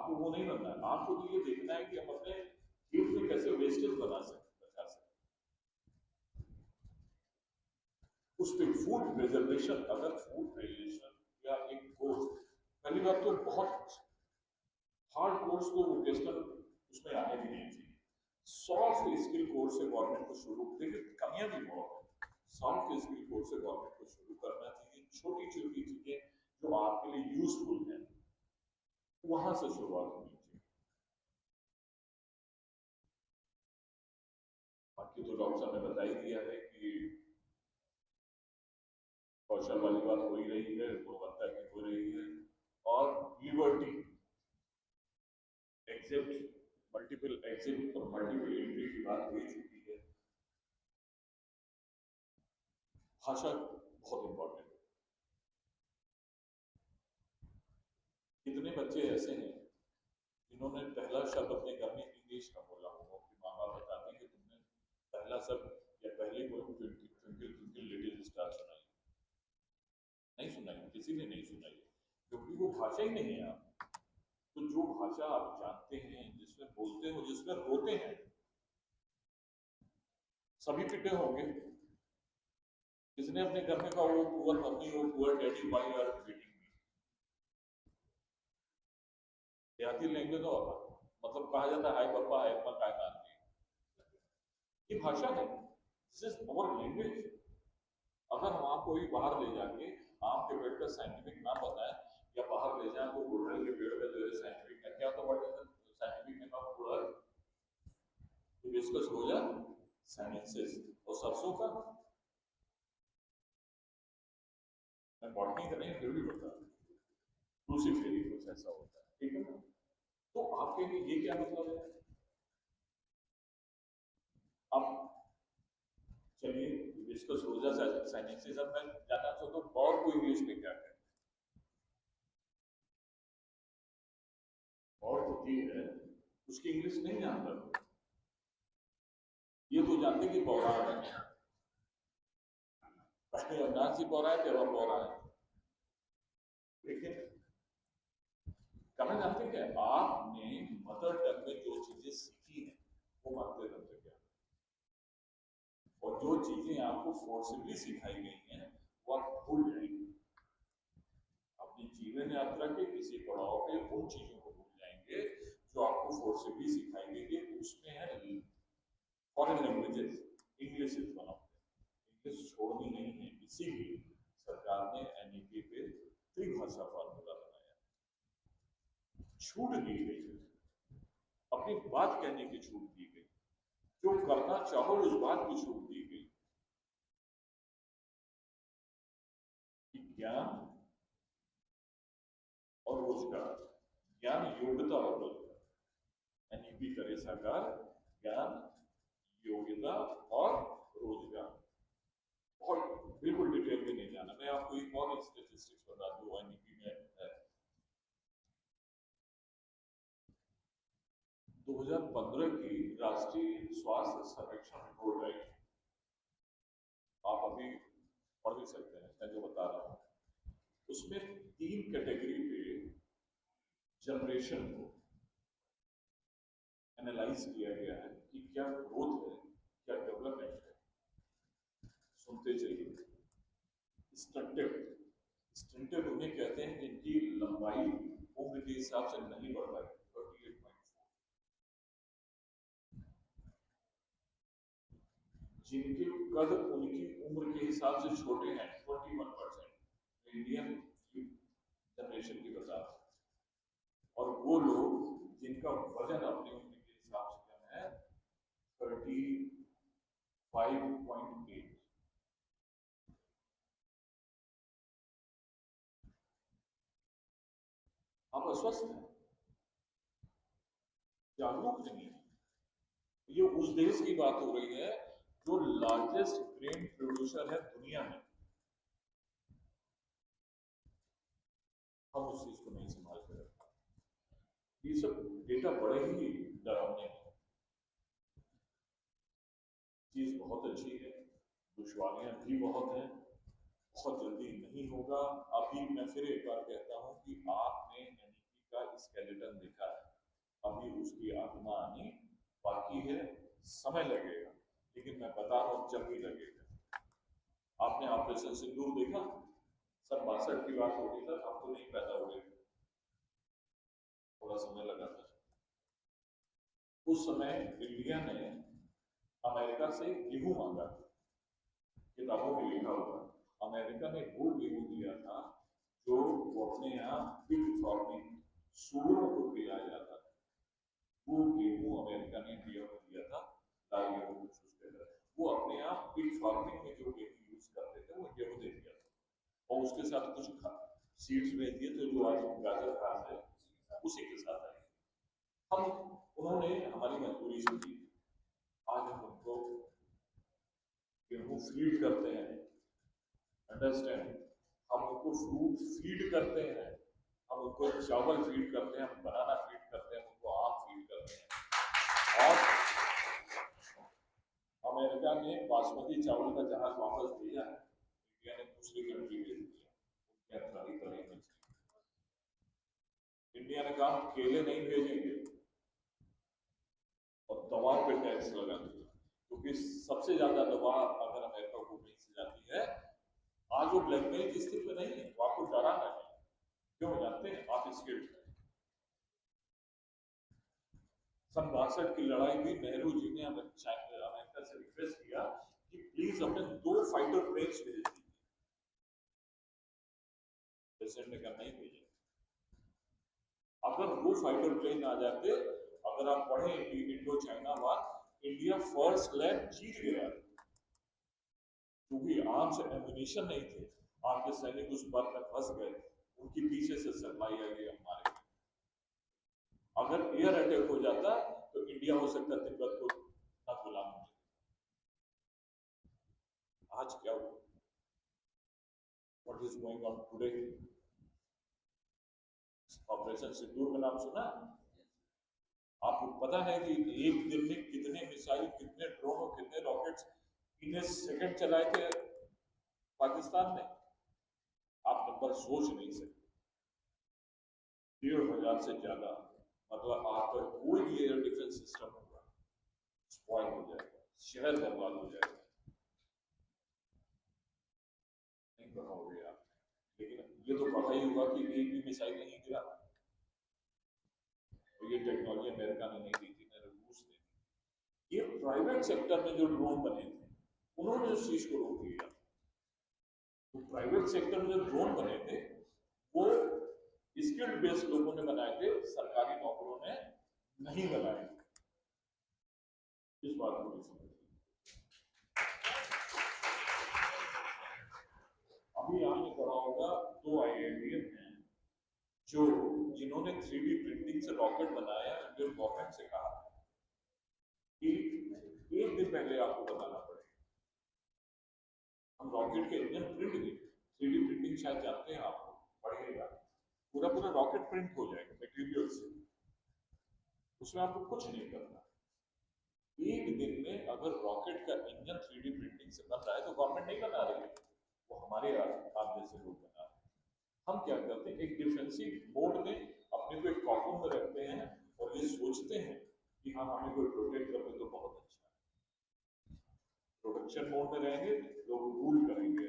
आपको वो नहीं बनना है, आपको तो ये देखना है कि हम अपने खेत में कैसे वेस्टेज बचा सकते। उस पर फूड प्रिजर्वेशन, अगर फूड प्रिजर्वेशन या एक कोर्स, पहली बात तो बहुत हार्ड कोर्स तो वोकेशनल उसमें आने भी नहीं चाहिए। सॉफ्ट स्किल कोर्स से गवर्नमेंट को शुरू, देखिए कमियां भी बहुत है, सॉफ्ट स्किल कोर्स से गवर्नमेंट को शुरू करना चाहिए। छोटी छोटी चीजें जो आपके लिए यूजफुल है वहां से शुरुआत होनी चाहिए। बाकी तो डॉक्टर साहब ने बता ही दिया है कि कौशल वाली बात हो ही रही है, गुणवत्ता की हो रही है, और लिबर्टी एग्जिट, मल्टीपल एग्जिट और मल्टीपल एंट्री की बात हो चुकी है। भाषा बहुत इंपॉर्टेंट है। कितने बच्चे ऐसे हैं जिन्होंने पहला शब्द अपने घर में इंग्लिश का बोला होगा, कि माँ बाप बताते हैं कि तुमने पहला शब्द या पहली कोई ट्विंकल ट्विंकल लिटिल स्टार सुनाई, नहीं सुनाई, किसी ने नहीं सुनाई, क्योंकि वो भाषा ही नहीं है। आप तो जो भाषा आप जानते हैं, जिसमें बोलते हो, जिसमें रोते हैं, सभी पिटे होंगे। किसने अपने घर में कहा वो पुअर मम्मी, वो poor daddy, why are beating me? देहाती लैंग्वेज तो मतलब कहा जाता है हाय पापा, हाय अम्मा, काय नानी, ये भाषा है, दिस इज आवर लैंग्वेज। अगर हम आपको ही बाहर ले जाके आम के पेड़ का साइंटिफिक नाम बताएं, या बाहर ले जाए तो गुड़हल के पेड़ का जो है साइंटिफिक है क्या, तो what is the scientific name of गुड़हल? हिबिस्कस रोजा साइनेंसिस। और सरसों का मैं बॉटनी का नहीं, फिर भी बता, लूसीफेरी कुछ ऐसा होता है, ठीक है ना? तो आपके लिए ये क्या मतलब है? अब चलिए हिबिस्कस रोजा साइनेंसिस, अब मैं जानना चाहता हूँ बॉर को इंग्लिश में क्या कहते हैं? बॉर होती है, उसकी इंग्लिश नहीं जानता, ये तो जानते कि पौरा है, पहले अवनाशी पौरा है, अब पौरा है, लेकिन कहना जानते क्या, आपने मदर टंग में जो चीजें सीखी हैं वो मानते रहते क्या, और जो चीजें आपको फोर्सिबली सिखाई गई हैं वो आप भूल जाएंगे। अपनी जीवन यात्रा के किसी पड़ाव पे उन चीजों को भूल जाएंगे जो आपको फोर्सिबली सिखाई गई है। उसमें है foreign languages, English is one of them. English छोड़नी नहीं है, इसीलिए सरकार ने एनईपी पे त्रिभाषा फॉर्मूला बनाया, छूट दी गई, अपनी बात कहने की छूट दी गई, जो करना चाहो उस बात की छूट दी गई। ज्ञान और रोजगार, ज्ञान योग्यता और रोजगार, एनईपी करे साकार, ज्ञान योग्यता और रोजगार। बहुत बिल्कुल डिटेल में नहीं जाना, मैं आपको एक और स्टेटिस्टिक्स बता दूं एनईपी में है। 2015 की राष्ट्रीय स्वास्थ्य सर्वेक्षण रिपोर्ट आई, आप अभी पढ़ भी सकते हैं, मैं जो बता रहा हूँ उसमें 3 कैटेगरी पे जनरेशन को एनालाइज किया गया है कि क्या ग्रोथ है, क्या डेवलपमेंट है। सुनते जाइए। स्टंटेड, स्टंटेड उन्हें कहते हैं जिनकी लंबाई उम्र के हिसाब से नहीं बढ़ पाई, 38.4। जिनके कद उनकी उम्र के हिसाब से छोटे हैं, 21%, इंडियन जनरेशन की बता। और वो लोग जिनका वजन अपनी उम्र के हिसाब से कम है, 35.8। आप अस्वस्थ हैं, जागरूक नहीं है। ये उस देश की बात हो रही है जो लार्जेस्ट ग्रेन प्रोड्यूसर है दुनिया में, हम उस चीज को नहीं संभाल कर रखा। ये सब डेटा बड़े ही डरावने हैं। चीज बहुत अच्छी है, दुश्वारियां भी बहुत हैं, बहुत जल्दी नहीं होगा। अभी मैं फिर एक बार कहता हूं कि आपने एनईपी का स्केलेटन देखा है, अभी उसकी आत्मा आनी बाकी है, समय लगेगा, लेकिन मैं बता रहा हूँ जब भी लगेगा। आपने ऑपरेशन सिंदूर देखा, सन 62 की बात होगी सर, आप तो नहीं पैदा हुए, थोड़ा समय लगा था। उस समय इंडिया ने अमेरिका से गेहूं मांगा, किताबों में लिखा हुआ, अमेरिका ने वो गेहूं दिया था जो वो अपने यहाँ पिग फार्मिंग, सूअरों को खिलाया जाता था। वो गेहूं अमेरिका ने इंडिया को दिया था, लाल गेहूं कुछ उसके अंदर, वो अपने यहाँ पिग फार्मिंग में जो गेहूं यूज करते थे वो इंडिया को दे दिया था, और उसके साथ कुछ सीड्स भेज दिए थे जो आज गाजर घास है उसी के साथ आए। हम उन्होंने हमारी मजबूरी समझी, आज हम उनको गेहूं फीड करते हैं, अंडरस्टैंड, हम उनको फ्रूट फीड करते हैं, हम उनको चावल फीड करते हैं, हम बनाना फीड करते हैं, उनको आम फीड करते हैं। और अमेरिका ने बासमती चावल का जहाज वापस दिया है, इंडिया ने दूसरी कंट्री भेज दिया, उनके तरह तरह में। इंडिया ने कहा केले नहीं भेजेंगे और दवाओं पे टैक्स लगा दिया, क्योंकि सबसे ज्यादा दवा अगर अमेरिका को बेच जाती है, आज वो ब्लैकमेल की स्थिति में नहीं है, वो आपको डरा रहा है, क्यों जानते हैं आप? इसके सन 62 की लड़ाई में नेहरू जी ने अमेरिका से रिक्वेस्ट किया कि प्लीज अपने 2 फाइटर प्लेन्स भेज दीजिए, प्रेसिडेंट ने कहा नहीं भेजे। अगर वो फाइटर प्लेन आ जाते, अगर आप पढ़े Indo China war, India first land जीत गया, क्योंकि आर्म्स एम्युनिशन नहीं थे, आपके सैनिक उस बर्फ में फंस गए, उनके पीछे से सप्लाई आई हमारे। अगर एयर अटैक हो जाता तो इंडिया हो सकता तिब्बत को न गुलाम हो जाता। आज क्या हुआ? What is going on today? Operation Sindoor का नाम सुना? आपको पता है कि एक दिन में कितने मिसाइल, कितने ड्रोन और कितने रॉकेट्स इन सेकंड चलाए थे पाकिस्तान ने? आप नंबर सोच नहीं सकते। 1,500 से ज्यादा, मतलब आपका कोई भी एयर डिफेंस सिस्टम होगा स्पॉइल हो जाएगा, शहर बर्बाद हो जाएगा, नहीं बनाओगे आप। लेकिन ये तो पता ही होगा कि एक भी मिसाइल नहीं गिरा, और ये टेक्नोलॉजी अमेरिका ने नहीं दी थी, रूस ने। ये प्राइवेट सेक्टर में जो ड्रोन बने थे, उन्होंने उस चीज को रोक दिया। तो प्राइवेट सेक्टर में जो ड्रोन बने थे वो स्किल्ड बेस्ड लोगों ने बनाए थे, सरकारी नौकरों ने नहीं बनाए। इस बात को भी समझिए। अभी आपने पढ़ा होगा 2 IITian हैं जो जिन्होंने 3D प्रिंटिंग से रॉकेट बनाया, इंडियन गवर्नमेंट से कहा कि एक दिन पहले आपको बताना पड़ेगा, हम रॉकेट के इंजन प्रिंट नहीं, 3D प्रिंटिंग शायद जानते हैं, आपको पढ़ेगा, पूरा पूरा रॉकेट प्रिंट हो जाएगा मटेरियल से, उसमें आपको कुछ नहीं करना। एक दिन में अगर रॉकेट का इंजन 3D प्रिंटिंग से बन रहा है तो गवर्नमेंट नहीं बना रही है, वो हमारे आप जैसे लोग बना रहे हैं। हम क्या करते हैं, एक डिफेंसिव मोड में अपने को एक कॉकून में रखते हैं और ये सोचते हैं कि हाँ हमें कोई प्रोटेक्ट कर दे तो बहुत अच्छा है। प्रोटेक्शन मोड में रहेंगे, लोग रूल करेंगे,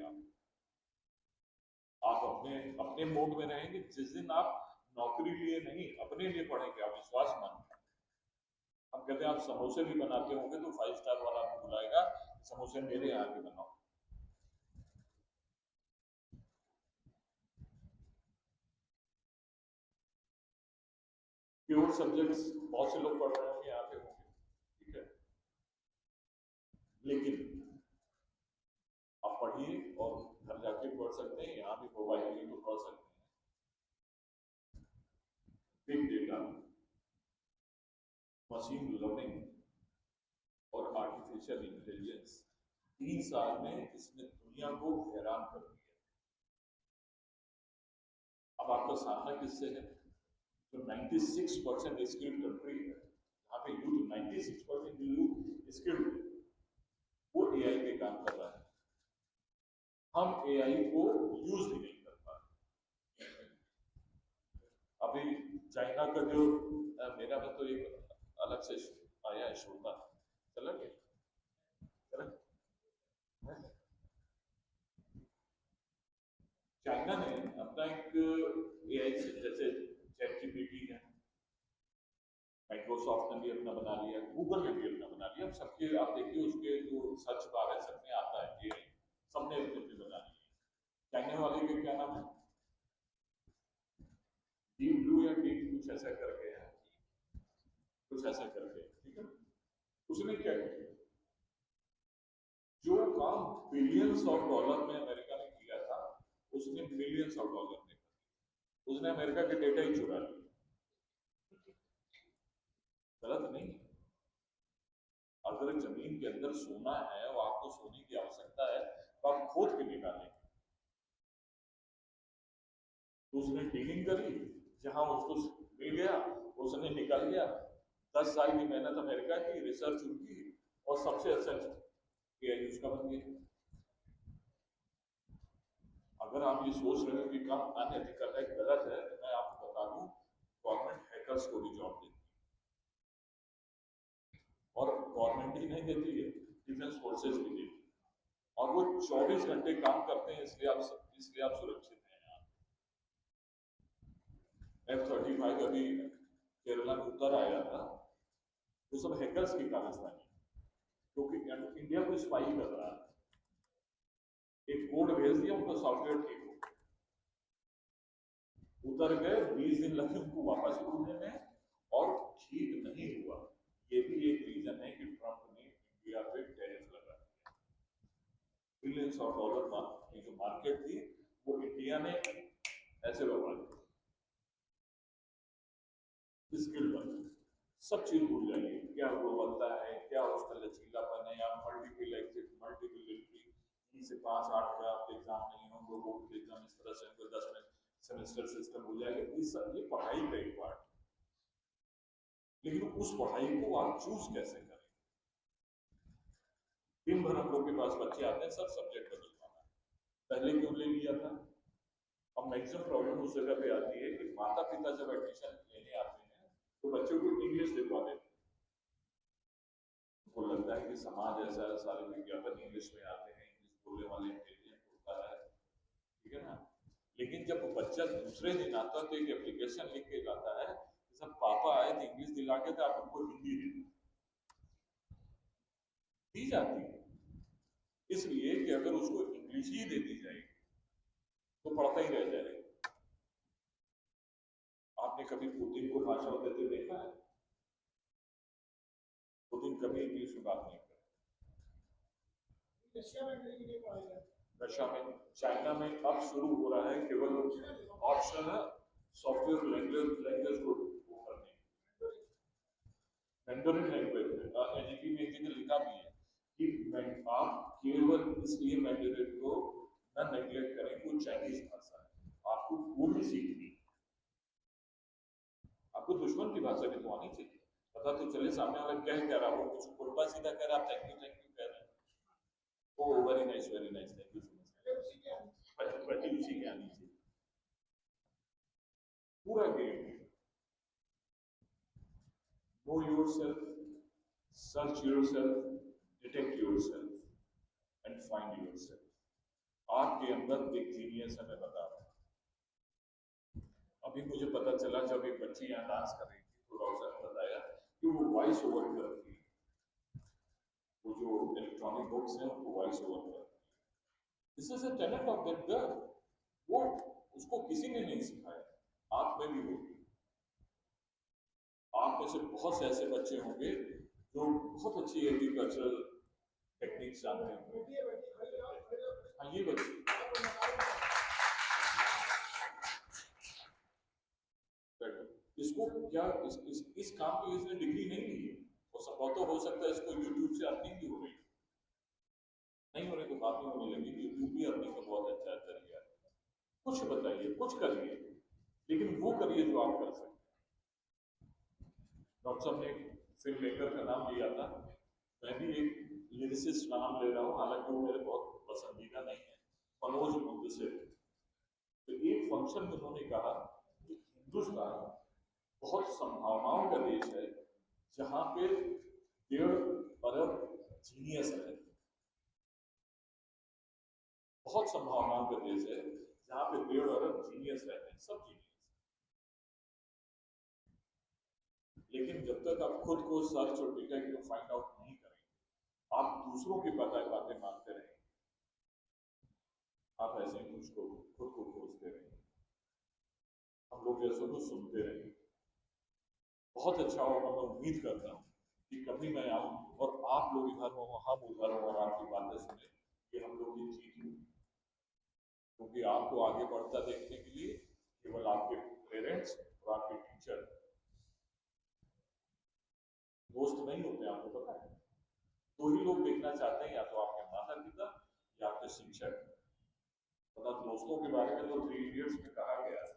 आप अपने अपने मोड में रहेंगे। जिस दिन आप नौकरी लिए नहीं अपने लिए पढ़ेंगे, आप विश्वास मानेंगे। हम कहते हैं आप समोसे भी बनाते होंगे तो 5 स्टार वाला आपको बुलाएगा, समोसे मेरे यहाँ के बनाओ। प्योर सब्जेक्ट्स बहुत से लोग पढ़ रहे होंगे, यहाँ पे होंगे, ठीक है, लेकिन आप पढ़िए और घर जाके पढ़ सकते हैं, यहाँ भी मोबाइल में तो पढ़ सकते हैं। बिग डेटा, मशीन लर्निंग और आर्टिफिशियल इंटेलिजेंस, 3 साल में इसने दुनिया को हैरान कर दिया। अब आपका सामना किससे है? जो 96% स्किल्ड कंट्री है, यहाँ पे यूथ 96% यूथ स्किल्ड है, वो एआई पे काम कर रहा है। हम एआई को यूज भी नहीं कर पा रहे। अभी चाइना का जो मेरा में तो एक अलग से आया है श्रोता, चला गया, चला गया। चाइना ने अपना एक एआई जैसे चैट जीपीटी है, माइक्रोसॉफ्ट ने भी अपना बना लिया, गूगल ने भी अपना बना लिया, अब सबके आप देखिए उसके जो सर्च बार है सबने आता है एआई, सबने अपने अपने बना लिया। चाइना वाले के क्या नाम है, डीप ब्लू या डीप कुछ ऐसा करके है, कुछ ऐसा करके, ठीक है। उसने क्या किया, जो काम बिलियंस ऑफ डॉलर में अमेरिका ने किया था, उसने मिलियंस ऑफ डॉलर में, उसने अमेरिका के डेटा ही चुरा लिया। गलत नहीं है, अगर जमीन के अंदर सोना है और आपको सोने की आवश्यकता है तो आप खोद के निकालें। तो उसने डीलिंग करी, जहां उसको मिल गया उसने निकाल लिया। 10 साल की मेहनत अमेरिका की, रिसर्च उनकी, और सबसे अच्छा एआई उसका बन गया। अगर आप ये सोच रहे हो कि काम अनएथिकल है, गलत है, तो मैं आपको बता दूं, गवर्नमेंट हैकर्स को भी जॉब देती है, और गवर्नमेंट ही नहीं देती है, डिफेंस फोर्सेज भी देती है, और वो 24 घंटे काम करते हैं, इसलिए आप सुरक्षित हैं। F-35 अभी केरला में उतर आया था, वो सब हैकर्स की कारस्तानी, क्योंकि इंडिया को स्पाई कर रहा है, एक कोड भेज दिया, उनका सॉफ्टवेयर ठीक हो, उतर गए, 20 दिन लगे उनको वापस उड़ने में, और ठीक नहीं हुआ। ये भी एक रीजन है कि ट्रंप ने इंडिया पे टैरिफ लगा दिया। बिलियंस ऑफ डॉलर की जो मार्केट थी वो इंडिया ने ऐसे लगवा दी। स्किल बन, सब चीज भूल जाइए, क्या गुणवत्ता है, क्या उसका लचीलापन है, या मल्टीपल एग्जिट, मल्टीपल एंट्री, 3 से 5, 8 का आपके एग्जाम नहीं होंगे, बोर्ड के एग्जाम इस तरह से होंगे, 10 में सेमेस्टर सिस्टम हो जाएगा, ये पढ़ाई का एक पार्ट। लेकिन उस पढ़ाई को आप चूज कैसे करें। दिन भर हम लोग के पास बच्चे आते हैं, सब सब्जेक्ट बदलवाना है, पहले क्यों ले लिया था। अब मैक्सिमम प्रॉब्लम उस जगह पे आती है कि माता पिता जब एडमिशन लेने आते हैं तो बच्चों को इंग्लिश दिलवा देते हैं, उनको लगता है कि समाज ऐसा है, सारे विज्ञापन इंग्लिश में आते हैं, इंग्लिश बोलने वाले इंटेलिजेंट होता है, ठीक है ना। लेकिन जब बच्चा दूसरे दिन आता है तो एक एप्लीकेशन लिख के लाता है, सब पापा आए थे इंग्लिश दिला के थे, आप उनको हिंदी दी जाती है, इसलिए कि अगर उसको इंग्लिश ही दे दी जाएगी तो पढ़ता ही रह जाएगा। आपने कभी पुतिन को भाषण देते देखा है? पुतिन कभी इंग्लिश में बात नहीं करते। रशिया में, चाइना में अब शुरू हो रहा है, केवल ऑप्शन है सॉफ्टवेयर लैंग्वेज को करने, मैंडरिन लैंग्वेज है, एनईपी में एक जगह लिखा भी है कि आप केवल इसलिए मैंडरिन को न नेग्लेक्ट करें, वो चाइनीज भाषा है, आपको वो भी सीखनी, आपको दुश्मन की भाषा भी तो आनी चाहिए, पता तो चले सामने वाला क्या कह रहा है, वो कुछ उल्टा सीधा कह रहा है, आप थैंक यू कह रहे हैं, oh very nice thank you so much, पहले उसी के आनी चाहिए। पूरा game know yourself, search yourself, detect yourself and find yourself। आपके अंदर एक जीनियस है, मैं बता रहा हूँ। अभी मुझे पता चला जब एक बच्ची यहाँ डांस कर रही थी तो डॉक्टर ने बताया कि वो वॉइस ओवर करती है, वो जो इलेक्ट्रॉनिक बुक्स हैं उनको वॉइस ओवर करती है। This is a talent of that girl, वो उसको किसी ने नहीं सिखाया, आप में भी होगी। आप में से बहुत से ऐसे बच्चे होंगे जो बहुत अच्छी एग्रीकल्चरल टेक्निक्स जानते होंगे। हाँ ये बच्चे, इसको क्या इस काम की इसने डिग्री नहीं ली है, और संभवतः हो सकता है इसको यूट्यूब से अर्निंग भी हो रही, नहीं हो रही तो बाद में होने लगी, यूट्यूब भी अर्निंग का बहुत अच्छा जरिया है। कुछ बताइए, कुछ करिए, लेकिन वो करिए जो आप कर सकते हैं। डॉक्टर साहब ने एक फिल्म मेकर का नाम लिया था, मैं भी एक लिरिसिस्ट नाम ले रहा हूँ, हालांकि वो मेरे बहुत पसंदीदा नहीं है, मनोज मुंदसे। तो एक फंक्शन में उन्होंने कहा कि हिंदुस्तान बहुत संभावनाओं का देश है, जहां पे 1.5 अरब जीनियस है। बहुत संभावनाओं का देश है जहां पे 1.5 अरब जीनियस रहते हैं, सब जीनियस। लेकिन जब तक आप खुद को सर्च और डिटेक्ट और फाइंड आउट नहीं करेंगे, आप दूसरों की बातें मानते रहेंगे, आप ऐसे ही खुद को खोजते रहेंगे, हम लोग जैसे को सुनते रहेंगे। बहुत अच्छा होगा, मैं उम्मीद करता हूँ कि कभी मैं आऊँ और आप लोग इधर हो, हम उधर हो, और आपकी बातें सुने, कि हम लोग ये जीत लें। क्योंकि आपको आगे बढ़ता देखने के लिए केवल आपके पेरेंट्स और आपके टीचर दोस्त नहीं होते, आपको पता है। दो ही लोग देखना चाहते हैं, या तो आपके माता पिता या आपके शिक्षक। पता दोस्तों के बारे में तो 3 इडियट्स में कहा गया है,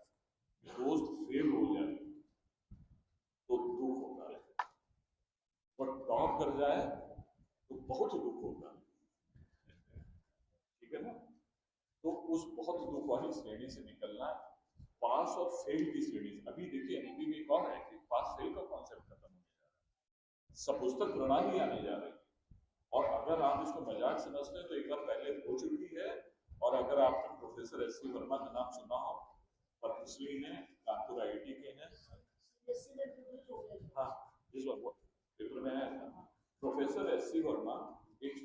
दोस्त फेल हो जाए तो दुख होता है, और टॉप कर जाए तो बहुत दुख होता है, ठीक है ना। तो उस बहुत दुख वाली श्रेणी से निकलना, पास और फेल की श्रेणी से। अभी देखिए एनईपी में कौन है कि पास फेल का कॉन्सेप्ट खत्म होने जा रहा है, सपुस्तक प्रणाली आने जा रही है। और अगर आप इसको मजाक समझते हैं तो एक बार पहले हो चुकी है। और अगर आपने प्रोफेसर एस.सी. वर्मा का नाम सुना हो, पद्मश्री हैं, कानपुर आईआईटी के हैं। हाँ, इस बार वो पेपर में आया था। Professor SC. वर्मा एक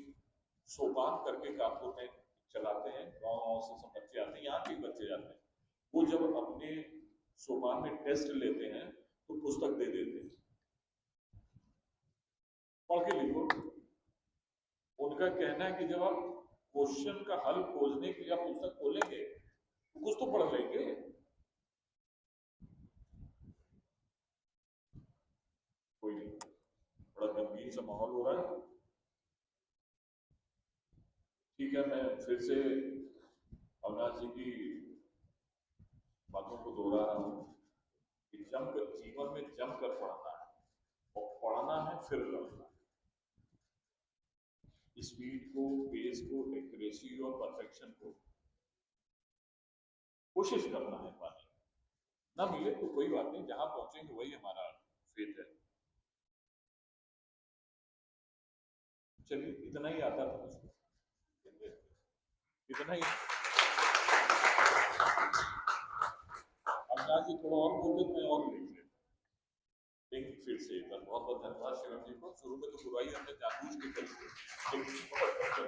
सोपान करके कानपुर में चलाते हैं, गाँव से सब बच्चे आते हैं, यहाँ के बच्चे जाते हैं। वो जब अपने सोपान में टेस्ट लेते हैं तो पुस्तक दे देते हैं, पढ़ के लिखो। उनका कहना है कि जब आप क्वेश्चन का हल खोजने के लिए आप पुस्तक खोलेंगे तो कुछ तो पढ़ लेंगे। कोई नहीं, बड़ा गंभीर सा माहौल हो रहा है। ठीक है, मैं फिर से अविनाश जी की बातों को दोहरा रहा हूँ कि जमकर जीवन में जमकर पढ़ना है, और पढ़ना है फिर लड़ना है। स्पीड को, पेस को, एक्यूरेसी और परफेक्शन को कोशिश करना है पाने। ना मिले तो कोई बात नहीं, जहां पहुंचेंगे वही हमारा फेथ है। चलिए, इतना ही आता था मुझको, इतना ही। अविनाश जी थोड़ा और बोलते तो मैं और लिख लेता। लेकिन फिर से एक बार बहुत बहुत धन्यवाद शिवम जी को। शुरू में तो बुराई हमने जानबूझ के करी थी, लेकिन बहुत अच्छा